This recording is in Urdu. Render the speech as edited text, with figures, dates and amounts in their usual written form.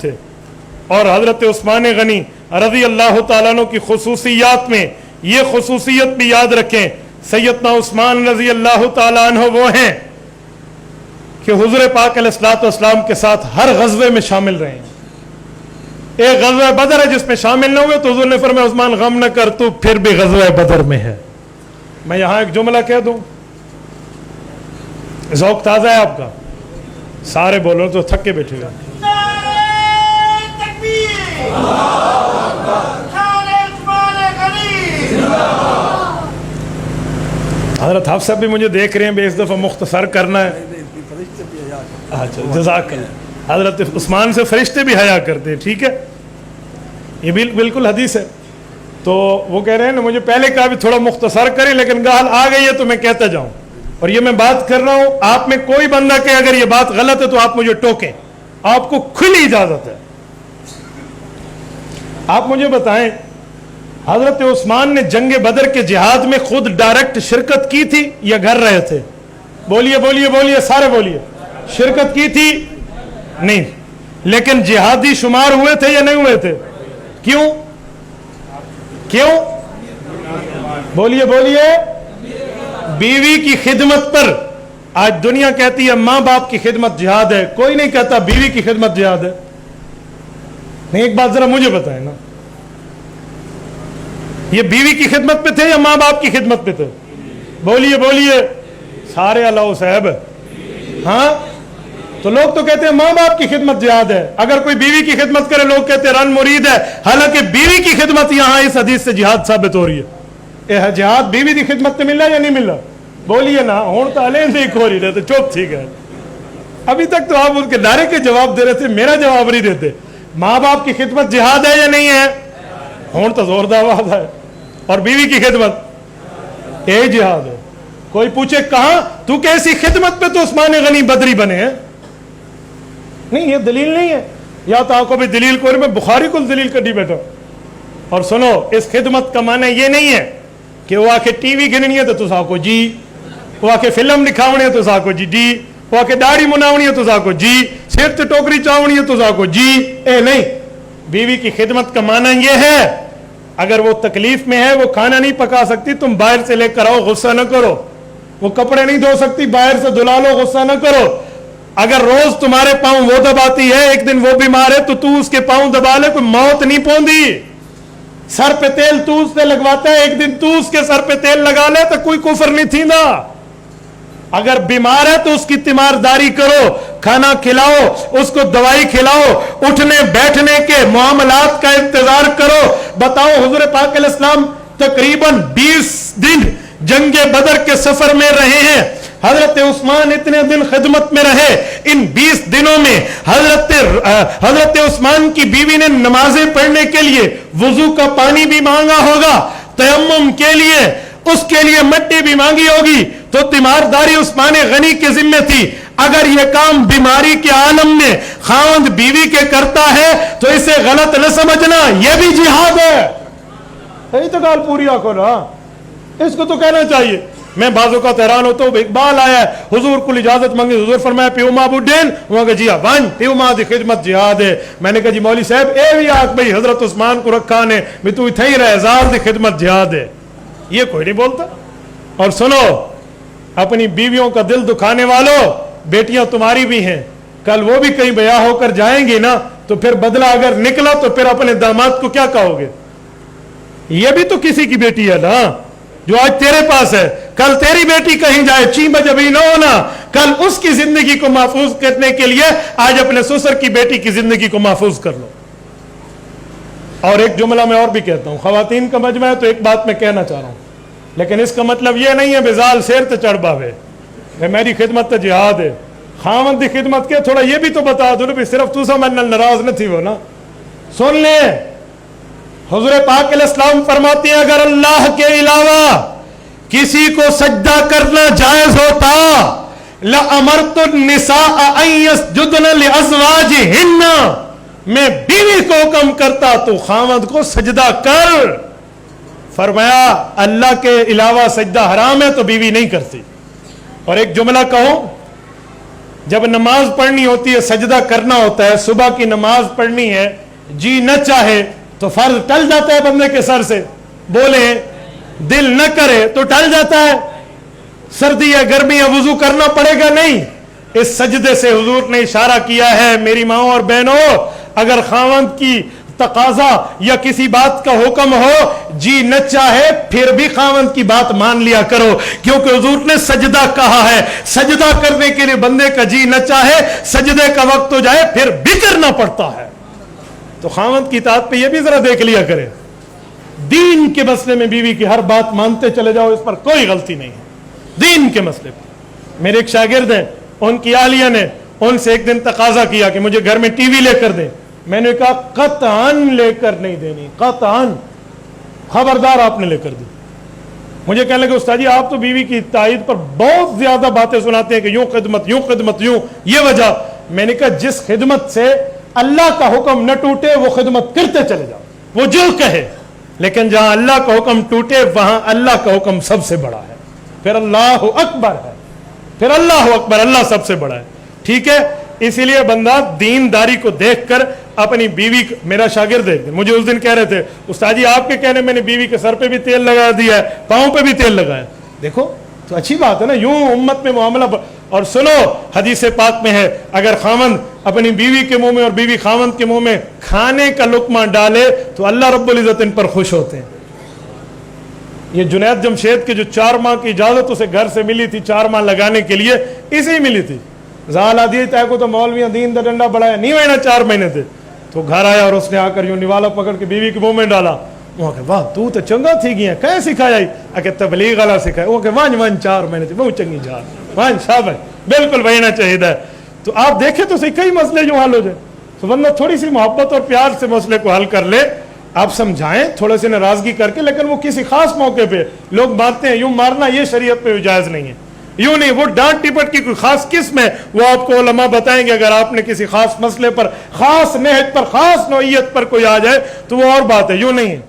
تھے اور حضرت عثمان غنی رضی اللہ تعالیٰ عنہ کی خصوصیات میں یہ خصوصیت بھی یاد رکھیں، سیدنا عثمان رضی اللہ تعالیٰ عنہ وہ ہیں کہ حضور پاک علیہ الصلوۃ والسلام کے ساتھ ہر غزوے میں شامل رہے ہیں۔ ایک غزوہ بدر ہے جس میں شامل نہ ہوئے تو حضور نے فرمایا عثمان غم نہ کر، تو پھر بھی غزوہ بدر میں ہے۔ میں یہاں ایک جملہ کہہ دوں، ذوق تازہ ہے آپ کا، سارے بولو تو تھک کے بیٹھے گا۔ حضرت حافظ صاحب بھی مجھے دیکھ رہے ہیں، بھی اس دفعہ مختصر کرنا ہے۔ اچھا جزاک اللہ۔ حضرت عثمان سے فرشتے بھی حیا کرتے ہیں، ٹھیک ہے، یہ بالکل حدیث ہے۔ تو وہ کہہ رہے ہیں نا مجھے پہلے کہا بھی تھوڑا مختصر کریں، لیکن گال آ گئی ہے تو میں کہتا جاؤں، اور یہ میں بات کر رہا ہوں، آپ میں کوئی بندہ کہ اگر یہ بات غلط ہے تو آپ مجھے ٹوکیں، آپ کو کھلی اجازت ہے۔ آپ مجھے بتائیں حضرت عثمان نے جنگ بدر کے جہاد میں خود ڈائریکٹ شرکت کی تھی یا گھر رہے تھے؟ بولیے بولیے بولیے، سارے بولیے۔ شرکت کی تھی؟ نہیں، لیکن جہادی شمار ہوئے تھے یا نہیں ہوئے تھے؟ کیوں؟ کیوں؟ بولیے بولیے۔ بیوی کی خدمت پر آج دنیا کہتی ہے ماں باپ کی خدمت جہاد ہے، کوئی نہیں کہتا بیوی کی خدمت جہاد ہے۔ نہیں، ایک بات ذرا مجھے بتائیں نا، یہ بیوی کی خدمت پہ تھے یا ماں باپ کی خدمت پہ تھے؟ بولیے بولیے، سارے اللہ صاحب۔ ہاں، تو لوگ تو کہتے ہیں ماں باپ کی خدمت جہاد ہے، اگر کوئی بیوی کی خدمت کرے لوگ کہتے ہیں رن مرید ہے، حالانکہ بیوی کی خدمت یہاں اس حدیث سے جہاد ثابت ہو رہی ہے۔ یہ جہاد بیوی کی خدمت میں مل رہا یا نہیں مل رہا؟ بولیے نا، ہوں تو الین سے ہی کھو رہی رہتے، چوپ ٹھیک ہے۔ ابھی تک تو آپ ان کے نعرے کے جواب دے رہے تھے، میرا جواب نہیں دیتے۔ ماں باپ کی خدمت جہاد ہے یا نہیں ہے؟ ہوں تو زوردار آواز ہے۔ اور بیوی کی خدمت یہ جہاد ہے۔ کوئی پوچھے کہاں تو کیسی خدمت پہ تو عثمان غنی بدری بنے ہیں؟ نہیں، یہ دلیل نہیں ہے، یا تو آپ کو بھی دلیل کو میں بخاری کو دلیل کر بیٹھا۔ اور سنو، اس خدمت کا معنی یہ نہیں ہے کہ وہ آ کے ٹی وی گننی ہے تو سا کو جی، وہ آ کے فلم دکھاونی ہے تو سا کو جی، وہ آ کے داڑھی مناونی ہے تو سا کو جی، سر تے ٹوکری چاونی ہے تو سا کو جی۔ اے نہیں، بیوی کی خدمت کا معنی یہ ہے اگر وہ تکلیف میں ہے، وہ کھانا نہیں پکا سکتی، تم باہر سے لے کر آؤ، غصہ نہ کرو۔ وہ کپڑے نہیں دھو سکتی، باہر سے دھلا لو، غصہ نہ کرو۔ اگر روز تمہارے پاؤں وہ دباتی ہے، ایک دن وہ بیمار ہے تو اس کے پاؤں دبا لے، کوئی موت نہیں پوندی۔ سر پہ تیل تو اس سے لگواتا ہے، ایک دن تو اس کے سر پہ تیل لگا لے تو کوئی کفر نہیں تھیندا۔ اگر بیمار ہے تو اس کی تیمارداری کرو، کھانا کھلاؤ، اس کو دوائی کھلاؤ، اٹھنے بیٹھنے کے معاملات کا انتظار کرو۔ بتاؤ حضور پاک علیہ السلام تقریباً 20 دن جنگ بدر کے سفر میں رہے ہیں، حضرت عثمان اتنے دن خدمت میں رہے۔ ان 20 دنوں میں حضرت عثمان کی بیوی نے نمازیں پڑھنے کے لیے وضو کا پانی بھی مانگا ہوگا، تیمم کے لیے اس کے لیے مٹی بھی مانگی ہوگی، تو تیمارداری عثمان غنی کے ذمہ تھی۔ اگر یہ کام بیماری کے عالم میں خاوند بیوی کے کرتا ہے تو اسے غلط نہ سمجھنا، یہ بھی جہاد ہے۔ یہی تو گال پوری آنکھوں نا، اس کو تو کہنا چاہیے۔ میں بعضوں کا حیران ہوتا ہوں، اقبال آیا ہے حضور کو اجازت مانگی، حضور فرمایا پیو ماں بڈین، وہاں کہ جی ون پیو ماں دی خدمت جہاد ہے۔ میں نے کہا جی مولوی صاحب اے بھی آنکھ بھئی حضرت عثمان کو رکھا نے بھی تو اتھے ہی رہے، زار دی خدمت جہاد ہے، یہ کوئی نہیں بولتا۔ اور سنو، اپنی بیویوں کا دل دکھانے والوں، بیٹیاں تمہاری بھی ہیں، کل وہ بھی کہیں بیاہ ہو کر جائیں گی نا، تو پھر بدلہ اگر نکلا تو پھر اپنے داماد کو کیا کہو گے؟ یہ بھی تو کسی کی بیٹی ہے نا، جو آج تیرے پاس ہے، کل تیری بیٹی کہیں جائے چین بجبی نہ ہونا، کل اس کی زندگی کو محفوظ کرنے کے لیے آج اپنے سسر کی بیٹی کی زندگی کو محفوظ کر لو۔ اور ایک جملہ میں اور بھی کہتا ہوں، خواتین کا مجمع ہے تو ایک بات میں کہنا چاہ رہا ہوں، لیکن اس کا مطلب یہ نہیں ہے بزال سیر تے چڑھ باوے، میری خدمت تے جہاد ہے۔ خامن دی خدمت کے تھوڑا یہ بھی تو بتا دو بھی صرف تو سمجھ ناراض نہ تھی وہ نا۔ سن لیں، حضور پاک علیہ السلام فرماتے ہیں اگر اللہ کے علاوہ کسی کو سجدہ کرنا جائز ہوتا لَأَمَرْتُ النِّسَاءَ أَن يَسْجُدْنَ لِأَزْوَاجِهِنَّ، میں بیوی کو حکم کرتا تو خاوند کو سجدہ کر۔ فرمایا اللہ کے علاوہ سجدہ حرام ہے تو بیوی نہیں کرتی۔ اور ایک جملہ کہوں، جب نماز پڑھنی ہوتی ہے سجدہ کرنا ہوتا ہے, صبح کی نماز پڑھنی ہے, جی نہ چاہے تو فرض ٹل جاتا ہے بندے کے سر سے, بولے دل نہ کرے تو ٹل جاتا ہے. سردی ہے گرمی ہے وضو کرنا پڑے گا نہیں. اس سجدے سے حضور نے اشارہ کیا ہے میری ماں اور بہنوں, اگر خاوند کی تقاضا یا کسی بات کا حکم ہو, جی نہ چاہے پھر بھی خاوند کی بات مان لیا کرو, کیونکہ حضور نے سجدہ کہا ہے. سجدہ کرنے کے لیے بندے کا جی نہ چاہے, سجدے کا وقت ہو جائے پھر بھی کرنا پڑتا ہے. تو خاوند کی اطاعت پہ یہ بھی ذرا دیکھ لیا کرے. دین کے مسئلے میں بیوی کی ہر بات مانتے چلے جاؤ, اس پر کوئی غلطی نہیں ہے. دین کے مسئلے پہ میرے ایک شاگرد ہیں, ان کی اہلیہ نے ان سے ایک دن تقاضا کیا کہ مجھے گھر میں ٹی وی لے کر دیں. میں نے کہا قطعاً لے کر نہیں دینی, قطعاً, خبردار آپ نے لے کر دی. مجھے کہنے لگے استاد جی آپ تو بیوی کی تائید پر بہت زیادہ باتیں سناتے ہیں کہ یوں خدمت یوں خدمت یوں, یہ وجہ. میں نے کہا جس خدمت سے اللہ کا حکم نہ ٹوٹے وہ خدمت کرتے چلے جاؤ, وہ جو کہے. لیکن جہاں اللہ کا حکم ٹوٹے وہاں اللہ کا حکم سب سے بڑا ہے, پھر اللہ اکبر ہے, پھر اللہ اکبر, اللہ سب سے بڑا ہے. ٹھیک ہے, اسی لیے بندہ دینداری کو دیکھ کر اپنی بیوی, میرا شاگرد ہے مجھے اس دن کہہ رہے تھے استاد جی آپ کے کہنے میں نے بیوی کے سر پہ بھی تیل لگا دیا ہے, پاؤں پہ بھی تیل لگایا. دیکھو تو اچھی بات ہے نا, یوں امت میں معاملہ. اور سنو حدیث پاک میں ہے اگر خاوند اپنی بیوی کے منہ میں اور بیوی خاوند کے منہ میں کھانے کا لقمہ ڈالے تو اللہ رب العزت ان پر خوش ہوتے ہیں. یہ جنید جمشید کی جو 4 ماہ کی اجازت اسے گھر سے ملی تھی 4 ماہ لگانے کے لیے, اسی ملی تھی. زال آدھی تے کو تو مولویاں دین دا ڈنڈا بڑھایا نہیں ہوئے نا 4 مہینے تھے. تو گھر آیا اور اس نے آ کر یوں نوالا پکڑ کے بیوی کے منہ میں ڈالا. وہ کہ واہ تو چنگا تھی گیا, کہیں سکھایا ہی؟ کہ تبلیغ والا سکھایا. وہ کہ وان 4 مہینے تھے بہت چنگی جان, وان شاباش, بالکل وہی نہ چاہیے. تو آپ دیکھیں تو صحیح کئی مسئلے جو حل ہو جائے. تو بندہ تھوڑی سی محبت اور پیار سے مسئلے کو حل کر لے, آپ سمجھائیں تھوڑے سے ناراضگی کر کے, لیکن وہ کسی خاص موقع پہ لوگ مارتے ہیں, یوں مارنا یہ شریعت پہ جائز نہیں ہے. یوں نہیں, وہ ڈانٹ ٹپٹ کی کوئی خاص قسم ہے, وہ آپ کو علماء بتائیں گے. اگر آپ نے کسی خاص مسئلے پر, خاص نہج پر, خاص نوعیت پر کوئی آ جائے تو وہ اور بات ہے, یوں نہیں ہے.